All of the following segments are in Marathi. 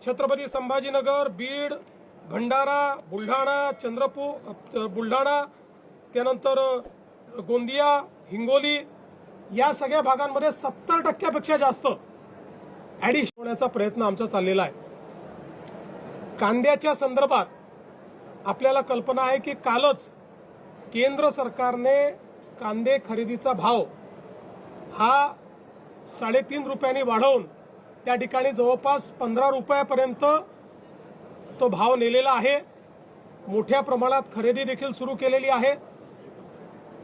छत्रपती संभाजीनगर, बीड, भंडारा, बुलढाणा, चंद्रपूर, बुलढाणा, त्यानंतर गोंदिया, हिंगोली या सगळ्या भागांमध्ये 70% जास्त ऍडिशन होण्याचा प्रयत्न आमचा चाललेला आहे। कांद्याच्या संदर्भात आपल्याला कल्पना आहे की कालच केंद्र सरकारने कांदे खरेदीचा भाव हा 3.5 रुपयांनी वाढवून त्या ठिकाणी जवळपास 15 रुपयापर्यंत तो भाव नेलेला आहे। मोठ्या प्रमाणात खरेदी देखील सुरू केलेली आहे।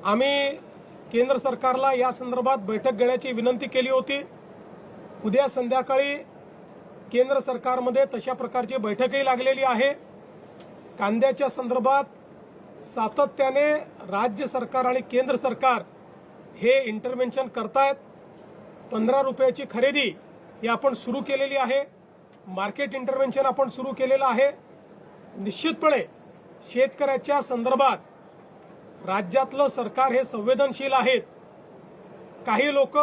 आम्ही केंद्र सरकारला या संदर्भात बैठक घेण्याची विनंती केली होती। उद्या संध्याकाळी केंद्र सरकारमध्ये तशा प्रकारची बैठकही लागलेली आहे। कांद्याच्या संदर्भात सातत्याने राज्य सरकार आणि केंद्र सरकार हे इंटरव्हेन्शन करतायत। 15 रुपयाची खरेदी ही आपण सुरू केलेली आहे। मार्केट इंटरव्हेन्शन आपण सुरू केलेलं आहे। निश्चितपणे शेतकऱ्याच्या संदर्भात राज्यातलं सरकार हे संवेदनशील आहेत। काही लोक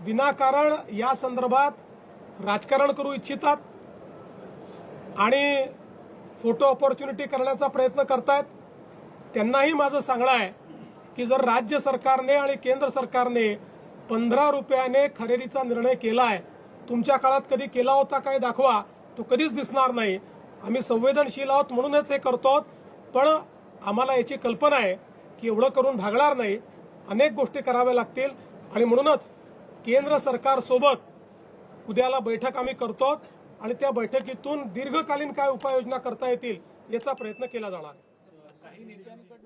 विनाकारण या संदर्भात राजकारण करू इच्छितात आणि फोटो ऑपॉर्च्युनिटी करण्याचा प्रयत्न करतायत। त्यांनाही माझं सांगणं आहे की जर राज्य सरकारने आणि केंद्र सरकारने 15 रुपयाने खरेदीचा निर्णय केलाय, तुमच्या काळात कधी केला होता काय दाखवा, तो कधीच दिसणार नाही। आम्ही संवेदनशील आहोत म्हणूनच हे करतो, पण आम्हाला याची कल्पना आहे की एवढं करून भागणार नाही, अनेक गोष्टी कराव्या लागतील आणि म्हणूनच केंद्र सरकार सोबत उद्याला बैठक आम्ही करतो आणि त्या बैठकीतून दीर्घकालीन काय उपाययोजना करता येतील याचा प्रयत्न केला जाणार आहे।